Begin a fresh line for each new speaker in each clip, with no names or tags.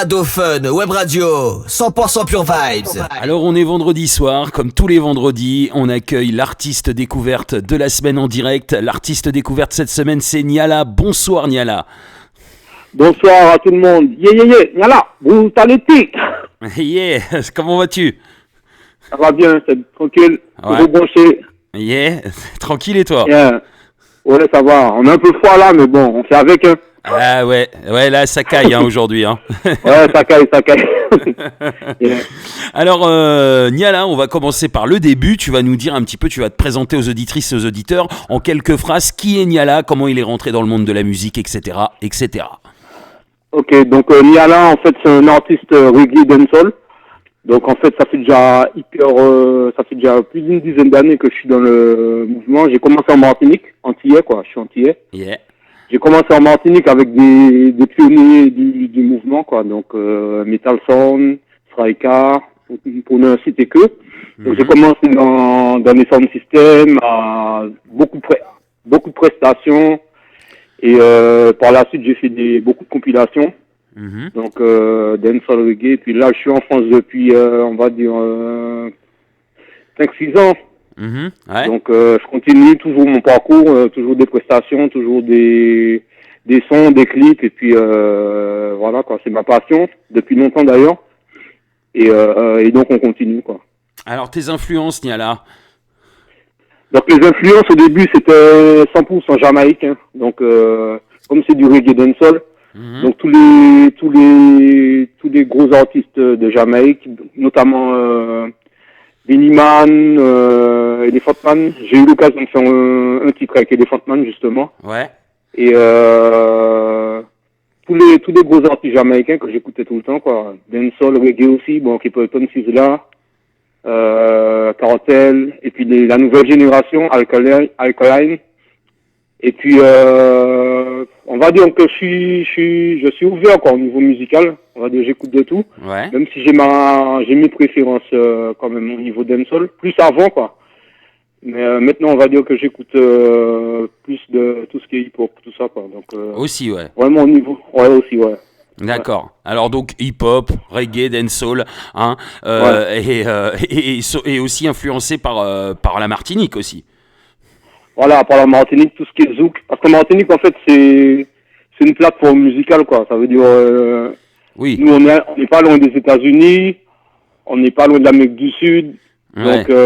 Dauphin, Web Radio, 100% Pure Vibes.
Alors on est vendredi soir, comme tous les vendredis, on accueille l'artiste découverte de la semaine en direct. L'artiste découverte cette semaine, c'est Niala. Bonsoir Niala.
Bonsoir à tout le monde. Niala, vous t'allez-tu?
Yeah, comment vas-tu?
Ça va bien, c'est tranquille,
Ouais.
toujours branché.
Yeah, tranquille et toi?
Yeah. Ouais, ça va, on est un peu froid là, mais bon, on fait avec, hein.
Ah ouais, là ça caille aujourd'hui. Hein.
Ouais, ça caille. Yeah.
Alors Niala, on va commencer par le début. Tu vas nous dire un petit peu, tu vas te présenter aux auditrices et aux auditeurs en quelques phrases qui est Niala, comment il est rentré dans le monde de la musique, etc. etc.
Ok, donc Niala, en fait, c'est un artiste reggae dancehall. Donc en fait, ça fait déjà plus d'une dizaine d'années que je suis dans le mouvement. J'ai commencé en Martinique, antillais quoi, je suis antillais.
Yeah.
J'ai commencé en Martinique avec des pionniers du mouvement, quoi. Donc, Metal Sound, Strika, pour ne citer que. Donc, j'ai commencé dans les sound systems, à beaucoup de prestations. Et, par la suite, j'ai fait beaucoup de compilations. Donc, dancehall reggae. Puis là, je suis en France depuis, on va dire, 5-6 ans.
Ouais.
Donc je continue toujours mon parcours, toujours des prestations, toujours des sons, des clips et puis voilà quoi, c'est ma passion depuis longtemps d'ailleurs et donc on continue quoi.
Alors tes influences Niala.
Donc les influences au début c'était 100% jamaïcain, hein. Donc comme c'est du reggae dancehall, donc tous les gros artistes de Jamaïque, notamment Biniman, Elephant Man. J'ai eu l'occasion de faire un titre avec Elephant Man, justement.
Ouais.
Et tous les gros artistes jamaïcains que j'écoutais tout le temps, quoi. Dancehall, reggae aussi, bon, Capleton, Sizzla, Cartel, et puis la nouvelle génération, Alkaline. Et puis, on va dire que je suis ouvert, quoi, au niveau musical. On va dire, j'écoute de tout.
Ouais.
Même si j'ai mes préférences, quand même, au niveau dancehall. Plus avant, quoi. Mais, maintenant, on va dire que j'écoute, plus de tout ce qui est hip-hop, tout ça, quoi. Donc,
Aussi, ouais.
vraiment au niveau, ouais, aussi, ouais.
D'accord. Alors donc hip-hop, reggae, dancehall, hein, et aussi influencé par la Martinique aussi.
Voilà, par la Martinique, tout ce qui est zouk. Parce que Martinique, en fait, c'est une plateforme musicale, quoi. Ça veut dire,
Oui.
nous, on n'est pas loin des États-Unis, on n'est pas loin de l'Amérique du Sud,
Ouais.
donc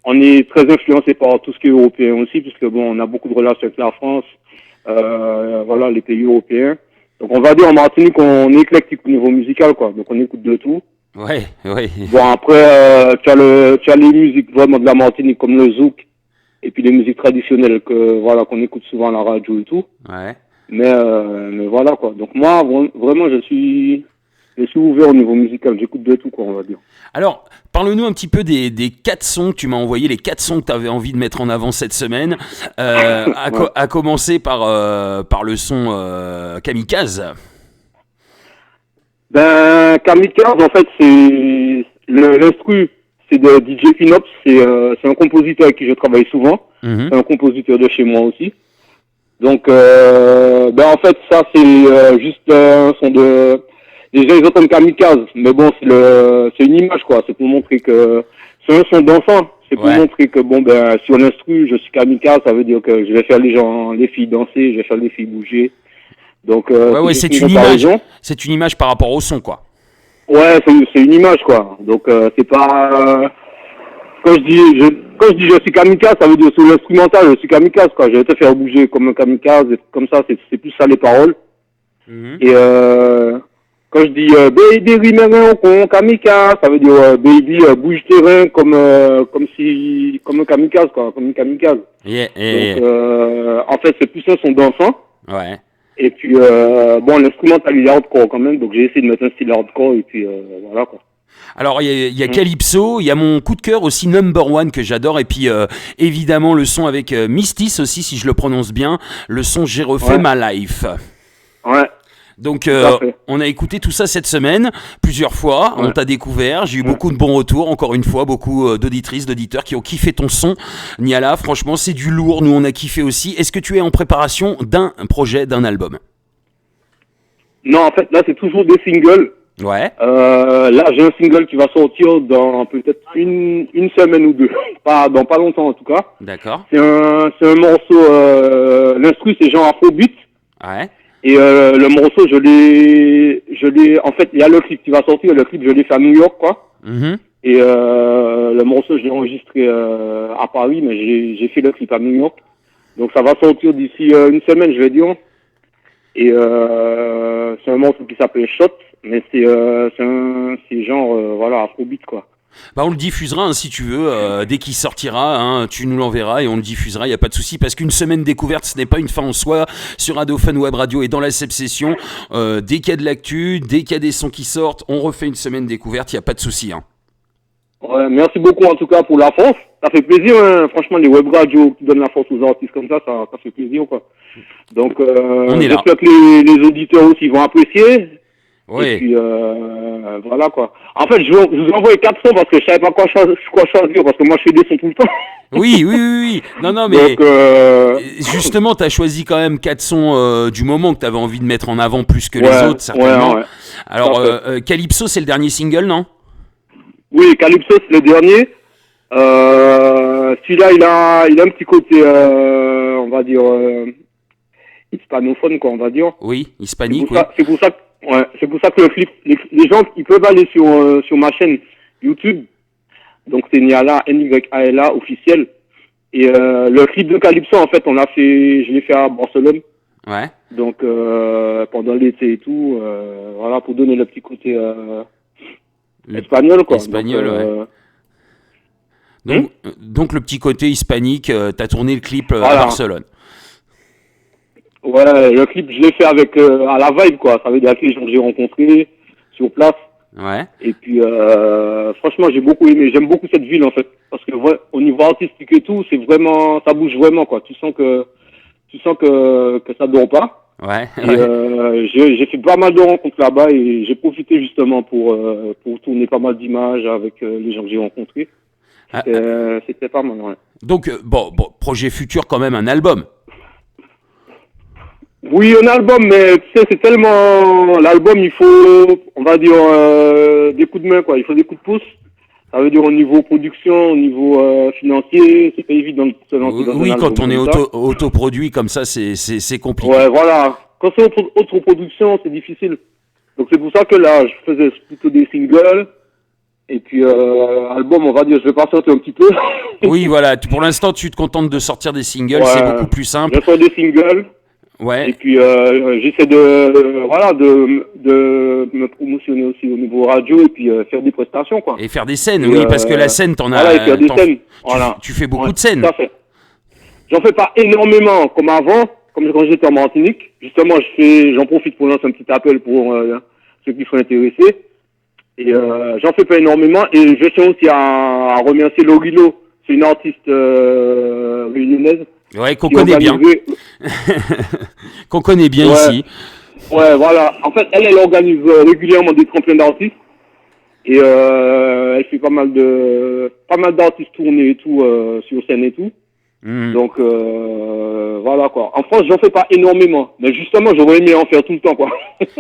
on est très influencé par tout ce qui est européen aussi, puisque bon, on a beaucoup de relations avec la France, voilà, les pays européens. Donc on va dire en Martinique, on est éclectique au niveau musical, quoi. Donc on écoute de tout.
Ouais.
Bon après, tu as les musiques vraiment de la Martinique comme le zouk, et puis les musiques traditionnelles qu'on écoute souvent à la radio et tout.
Ouais.
Mais voilà quoi. Donc moi vraiment je suis ouvert au niveau musical, j'écoute de tout quoi, on va dire.
Alors, parle-nous un petit peu des 4 sons que tu m'as envoyés, les 4 sons que tu avais envie de mettre en avant cette semaine, à commencer par le son Kamikaze.
Ben Kamikaze en fait c'est l'instru, c'est de DJ Pinops, c'est un compositeur avec qui je travaille souvent, c'est un compositeur de chez moi aussi. Donc ben en fait ça c'est juste un son de. Déjà, ils entendent Kamikaze, mais bon, c'est une image, quoi. C'est pour montrer que c'est un son d'enfant. C'est pour montrer que, bon, ben, sur l'instru, je suis Kamikaze, ça veut dire que je vais faire les filles danser, je vais faire les filles bouger. Donc,
c'est une image. C'est une image par rapport au son, quoi.
Ouais, c'est une image, quoi. Donc, c'est pas, quand je dis je suis Kamikaze, ça veut dire sur l'instrumental, je suis Kamikaze, quoi. Je vais te faire bouger comme un Kamikaze, comme ça, c'est plus ça les paroles. Et, quand je dis baby remember con kamikaze, ça veut dire baby bouge tes reins comme un kamikaze quoi, comme une kamikaze. Donc en fait c'est plus un son d'enfant.
Ouais.
Et puis bon l'instrumental il est hardcore quand même, donc j'ai essayé de mettre un style hardcore et puis voilà quoi.
Alors il y a Calypso, il y a mon coup de cœur aussi Number One que j'adore et puis évidemment le son avec Mystis aussi si je le prononce bien, le son J'ai refait ma life.
Ouais.
Donc on a écouté tout ça cette semaine plusieurs fois, on t'a découvert, j'ai eu beaucoup de bons retours, encore une fois beaucoup d'auditrices, d'auditeurs qui ont kiffé ton son. Niala, franchement c'est du lourd, nous on a kiffé aussi. Est-ce que tu es en préparation d'un projet, d'un album ?
Non, en fait, là, c'est toujours des singles.
Ouais.
Là, j'ai un single qui va sortir dans peut-être une semaine ou deux. Dans pas longtemps, en tout cas.
D'accord.
C'est un morceau, l'instru, c'est genre Afrobeat.
Ouais.
Et le morceau, en fait, il y a le clip qui va sortir. Le clip, je l'ai fait à New York, quoi.
Mm-hmm.
Et le morceau, je l'ai enregistré à Paris, mais j'ai fait le clip à New York. Donc ça va sortir d'ici une semaine, je vais dire. Et c'est un morceau qui s'appelle Shot, mais c'est genre voilà, Afrobeat, quoi.
Bah on le diffusera hein, si tu veux, dès qu'il sortira, hein, tu nous l'enverras et on le diffusera, il n'y a pas de souci, parce qu'une semaine découverte, ce n'est pas une fin en soi, sur Radio Fun Web Radio et dans la Session, dès qu'il y a de l'actu, dès qu'il y a des sons qui sortent, on refait une semaine découverte, il n'y a pas de souci. Hein.
Ouais, merci beaucoup en tout cas pour la force, ça fait plaisir, hein. Franchement, les web radios qui donnent la force aux artistes comme ça fait plaisir, quoi. Donc j'espère que les auditeurs aussi vont apprécier.
Oui.
Et puis voilà, quoi. En fait, je vous envoie 4 sons parce que je savais pas quoi choisir, parce que moi je fais des sons tout le temps.
Oui. Non, mais
donc,
justement, tu as choisi quand même 4 sons du moment que tu avais envie de mettre en avant plus que les autres, certainement.
Ouais.
Alors, Calypso, c'est le dernier single, non?
Oui, Calypso, c'est le dernier. Celui-là, il a un petit côté, on va dire, hispanophone, quoi, on va dire.
Oui, hispanique,
C'est pour ça que le clip, les gens, ils peuvent aller sur ma chaîne YouTube. Donc, c'est Niala, Nyala, officiel. Et le clip de Calypso, en fait, je l'ai fait à Barcelone.
Ouais.
Donc, pendant l'été et tout, voilà, pour donner le petit côté espagnol, quoi.
Espagnol, ouais. Donc, le petit côté hispanique, t'as tourné le clip à Barcelone.
Ouais, le clip, je l'ai fait avec à la vibe, quoi. Ça veut dire que les gens que j'ai rencontrés sur place.
Ouais.
Et puis, franchement, j'ai beaucoup aimé. J'aime beaucoup cette ville, en fait. Parce que, au niveau artistique et tout, c'est vraiment, ça bouge vraiment, quoi. Tu sens que ça dort pas.
Ouais.
Et, j'ai fait pas mal de rencontres là-bas et j'ai profité justement pour tourner pas mal d'images avec les gens que j'ai rencontrés. C'était pas mal, ouais.
Donc, bon, projet futur, quand même, un album.
Oui, un album, mais tu sais, c'est tellement... L'album, il faut, on va dire, des coups de main, quoi. Il faut des coups de pouce. Ça veut dire au niveau production, au niveau financier, c'est pas évident de se lancer dans un album.
Oui, quand on est autoproduit comme ça, c'est compliqué.
Ouais, voilà. Quand c'est autoproduction, c'est difficile. Donc c'est pour ça que là, je faisais plutôt des singles. Et puis, album, on va dire, je vais patienter un petit peu.
Oui, voilà. Pour l'instant, tu te contentes de sortir des singles, c'est beaucoup plus simple.
Je sors des singles.
Ouais.
Et puis j'essaie de me promotionner aussi au niveau radio et puis faire des prestations, quoi.
Et faire des scènes, oui, parce que la scène, t'en as.
Voilà, et faire des scènes.
Tu fais beaucoup de scènes.
Tout à fait. J'en fais pas énormément comme avant, comme quand j'étais en Martinique. Justement, j'en profite pour lancer un petit appel pour ceux qui sont intéressés. Et j'en fais pas énormément. Et je tiens aussi à remercier Lorilo. C'est une artiste réunionnaise.
Ouais, qu'on connaît bien. Qu'on connaît bien ici.
Ouais, voilà. En fait, elle organise régulièrement des tremplins d'artistes. Et elle fait pas mal d'artistes tournés et tout, sur scène et tout. Donc, voilà, quoi. En France, j'en fais pas énormément. Mais justement, j'aurais aimé en faire tout le temps, quoi.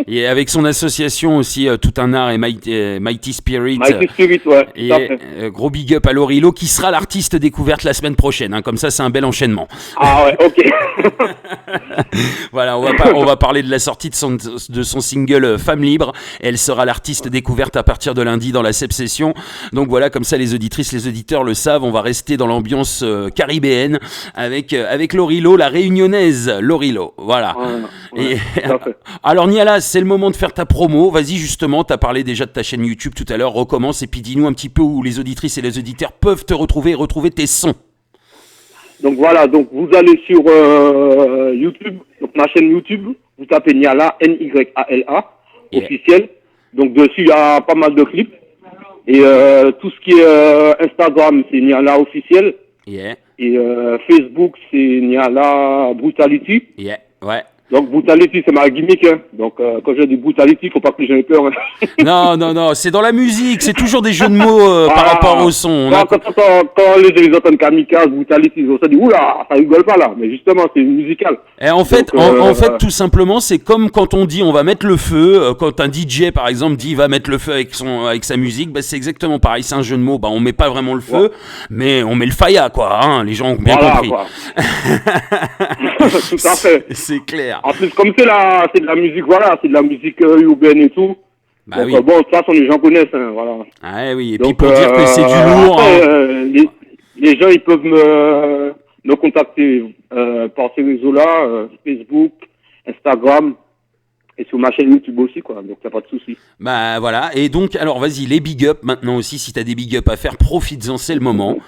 Et avec son association aussi, Tout un art et Mighty Spirit.
Mighty Spirit, ouais.
Et gros big up à Lorilo, qui sera l'artiste découverte la semaine prochaine. Hein, comme ça, c'est un bel enchaînement.
Ah ouais, ok.
Voilà, on va parler de la sortie de son single Femme Libre. Elle sera l'artiste découverte à partir de lundi dans la Session. Donc voilà, comme ça, les auditrices, les auditeurs le savent. On va rester dans l'ambiance caribéenne avec Lorilo, la réunionnaise Lorilo. Voilà.
Ouais,
alors Niala, c'est le moment de faire ta promo. Vas-y, justement, tu as parlé déjà de ta chaîne YouTube tout à l'heure. Recommence et puis dis-nous un petit peu où les auditrices et les auditeurs peuvent te retrouver et retrouver tes sons.
Donc voilà, donc vous allez sur YouTube, donc ma chaîne YouTube, vous tapez Niala, Nyala, officiel. Donc dessus, il y a pas mal de clips. Et tout ce qui est Instagram, c'est Niala officiel.
Yeah.
Et Facebook, c'est Niala Brutality.
Yeah, ouais.
Donc Brutality, c'est ma gimmick. Hein. Donc quand je dis Brutality, faut pas que les gens aient peur. Hein.
Non, c'est dans la musique, c'est toujours des jeux de mots par rapport au son.
Quand les gens entendent Kamikaze, Brutality, ils se disent oula, ça rigole pas là. Mais justement, c'est musical.
Et en fait, tout simplement, c'est comme quand on dit on va mettre le feu. Quand un DJ, par exemple, dit il va mettre le feu avec sa musique, bah, c'est exactement pareil. C'est un jeu de mots. Bah, on met pas vraiment le feu, mais on met le faya, quoi. Hein, les gens ont bien compris.
Tout à fait.
C'est clair.
En plus, comme c'est de la musique, voilà, c'est de la musique urbaine et tout.
Bah
donc, bon, de toute façon, les gens connaissent, hein, voilà.
Ah oui, et donc, puis pour dire que c'est du lourd.
Après, les gens, ils peuvent me contacter par ces réseaux-là, Facebook, Instagram, et sur ma chaîne YouTube aussi, quoi. Donc, il n'y a pas de souci.
Bah voilà, et donc, alors vas-y, les big up maintenant aussi, si tu as des big up à faire, profites-en, c'est le moment.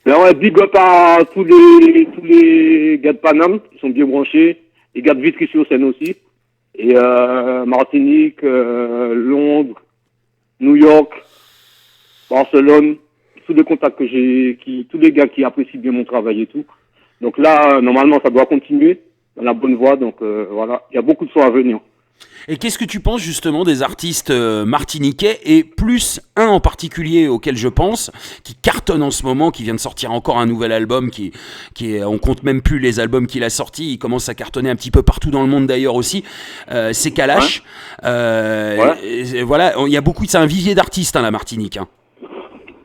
Ben ouais, big up à tous les gars de Paname qui sont bien branchés, les gars de Vitry-sur-Seine aussi, et Martinique, Londres, New York, Barcelone, tous les contacts que j'ai, tous les gars qui apprécient bien mon travail et tout. Donc là, normalement, ça doit continuer dans la bonne voie, donc voilà, il y a beaucoup de choses à venir.
Et qu'est-ce que tu penses justement des artistes martiniquais, et plus un en particulier auquel je pense, qui cartonne en ce moment, qui vient de sortir encore un nouvel album, qui est, on compte même plus les albums qu'il a sortis, il commence à cartonner un petit peu partout dans le monde d'ailleurs aussi, c'est Kalash. Et voilà, il y a beaucoup, c'est un vivier d'artistes, hein, la Martinique. Hein.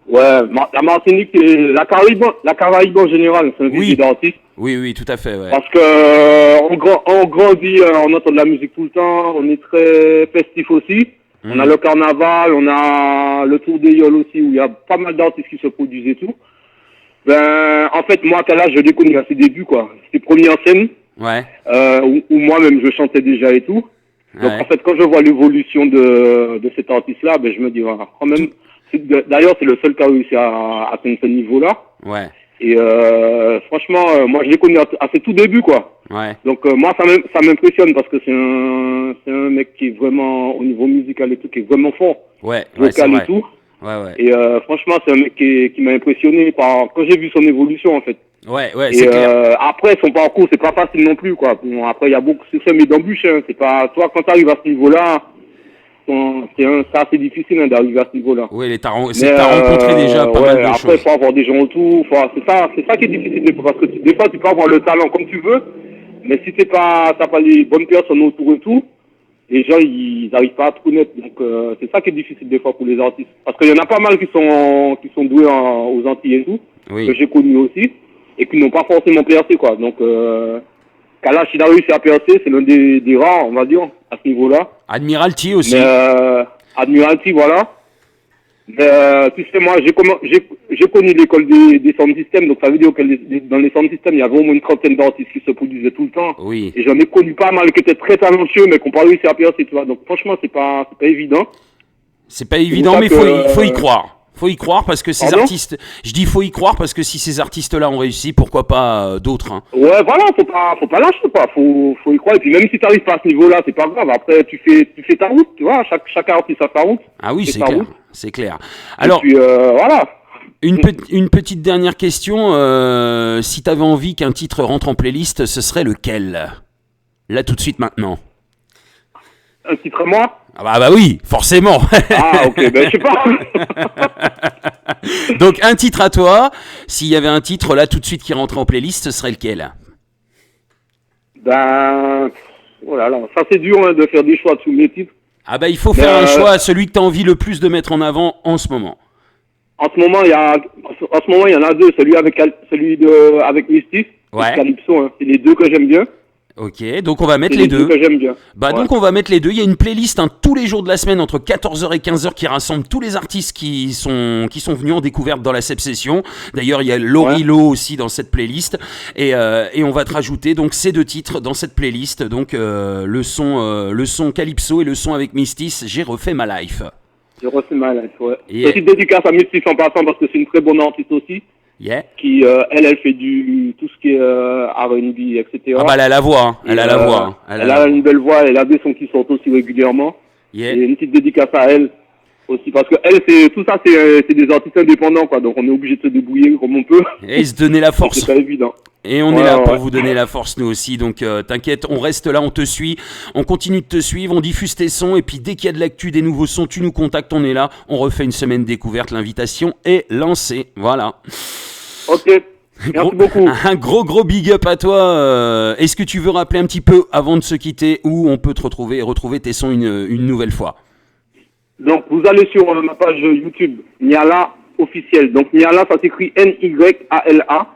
Ouais, la Martinique, la Caraïbe en général, c'est un vivier d'artistes.
Oui, tout à fait. Ouais.
Parce que on grandit, on entend de la musique tout le temps, on est très festif aussi. On a le carnaval, on a le tour des Yoles aussi, où il y a pas mal d'artistes qui se produisent et tout. Ben, en fait, moi, là, je l'ai connu à ses débuts, quoi. C'était première scène.
Ouais.
Où moi-même, je chantais déjà et tout. Donc, en fait, quand je vois l'évolution de cet artiste-là, ben, je me dis, voilà, quand même. D'ailleurs, c'est le seul qui a réussi à atteindre ce niveau-là.
Ouais.
Et franchement, moi je l'ai connu à ses tout débuts, quoi.
Ouais.
Donc moi ça m'impressionne parce que c'est un mec qui est vraiment au niveau musical et tout, qui est vraiment fort.
Ouais.
Vocal et tout.
Ouais.
Et franchement c'est un mec qui m'a impressionné quand j'ai vu son évolution en fait.
Ouais, c'est clair.
Après son parcours c'est pas facile non plus, quoi. Bon, après il y a beaucoup de semé d'embûches. Hein. C'est pas toi quand t'arrives à ce niveau-là. C'est assez difficile hein, d'arriver à ce niveau-là.
Oui, t'as rencontré déjà pas mal de choses.
Après, il faut avoir des gens autour. C'est ça qui est difficile parce que des fois, tu peux avoir le talent comme tu veux, mais si t'as pas les bonnes personnes autour et tout, les gens ils n'arrivent pas à te connaître. Donc c'est ça qui est difficile des fois pour les artistes. Parce qu'il y en a pas mal qui sont doués aux Antilles et tout, que j'ai connus aussi, et qui n'ont pas forcément percé, quoi. Donc Kalash, il a réussi à percer, c'est l'un des rares, on va dire, à ce niveau-là.
Admiralty aussi.
Admiralty, voilà. Mais, tu sais, moi, j'ai connu l'école des sound systems, donc ça veut dire que dans les sound systems, il y avait au moins une trentaine d'artistes qui se produisaient tout le temps.
Oui.
Et j'en ai connu pas mal qui étaient très talentueux, mais qui n'ont pas réussi à percer, tu vois. Donc franchement, c'est pas évident.
C'est pas évident, mais il faut y croire. Faut y croire parce que ces artistes. Je dis faut y croire parce que si ces artistes-là ont réussi, pourquoi pas d'autres. Hein.
Ouais, voilà, faut pas lâcher, quoi. Faut y croire. Et puis même si t'arrives pas à ce niveau-là, c'est pas grave. Après, tu fais ta route, tu vois. Chaque artiste a sa route.
Ah oui, c'est clair. C'est clair. Alors.
Et puis, voilà.
Une petite dernière question. Si t'avais envie qu'un titre rentre en playlist, ce serait lequel ? Là, tout de suite, maintenant.
Un titre moi ?
Ah bah oui, forcément.
Ah ok, ben je sais pas.
Donc un titre à toi, s'il y avait un titre là tout de suite qui rentrait en playlist, ce serait lequel ?
Ben, oh là là, ça c'est dur hein, de faire des choix de tous mes titres.
Ah bah il faut faire un choix, celui que tu as envie le plus de mettre en avant en ce moment.
En ce moment, il y en a deux, celui avec Mystis, et Calypso, hein. C'est les deux que j'aime bien.
Ok, donc on va mettre les deux.
Que j'aime bien.
Bah donc on va mettre les deux. Il y a une playlist tous les jours de la semaine entre 14h et 15h qui rassemble tous les artistes qui sont venus en découverte dans la Seb Session. D'ailleurs il y a Lorilo aussi dans cette playlist et on va te rajouter donc ces deux titres dans cette playlist. Donc le son Calypso et le son avec Mystis, J'ai refait ma life.
J'ai refait ma life, ouais. Petite dédicace à Mystis en passant parce que c'est une très bonne artiste aussi.
Yeah.
Qui elle fait tout ce qui est R&B, etc.
Ah bah elle a la voix, hein. Elle a la voix.
Elle a une belle voix, elle a des sons qui sortent aussi régulièrement.
Yeah.
Et une petite dédicace à elle. aussi, parce que elle, tout ça, c'est des artistes indépendants, quoi. Donc on est obligé de se débrouiller comme on peut.
Et se donner la force.
C'est pas évident.
Et on est là pour vous donner la force, nous aussi. Donc t'inquiète, on reste là, on te suit, on continue de te suivre, on diffuse tes sons. Et puis dès qu'il y a de l'actu, des nouveaux sons, tu nous contactes, on est là. On refait une semaine découverte, l'invitation est lancée. Voilà.
Ok, merci beaucoup.
Un gros big up à toi. Est-ce que tu veux rappeler un petit peu, avant de se quitter, où on peut te retrouver et retrouver tes sons une nouvelle fois?
Donc vous allez sur ma page YouTube, Niala officiel. Donc Niala, ça s'écrit Nyala.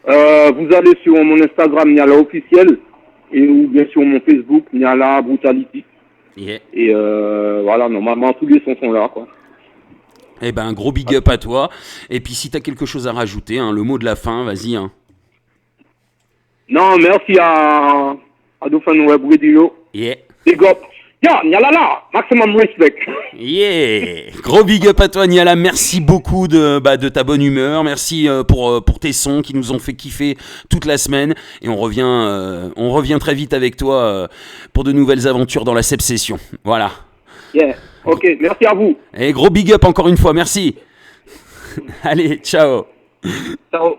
Vous allez sur mon Instagram Niala officiel ou bien sur mon Facebook Niala Brutality.
Yeah.
Et voilà, normalement tous les sons sont là, quoi.
Eh ben, un gros big up à toi. Et puis si t'as quelque chose à rajouter, hein, le mot de la fin, vas-y. Hein.
Non, merci à Dauphin Web Radio.
Yeah.
Big up. Yeah, Niala, maximum respect.
Yeah. Gros big up à toi, Niala. Merci beaucoup de ta bonne humeur. Merci pour tes sons qui nous ont fait kiffer toute la semaine. Et on revient très vite avec toi pour de nouvelles aventures dans la Seb Session. Voilà.
Yeah. Ok, merci à vous.
Et gros big up encore une fois. Merci. Allez, ciao.
Ciao.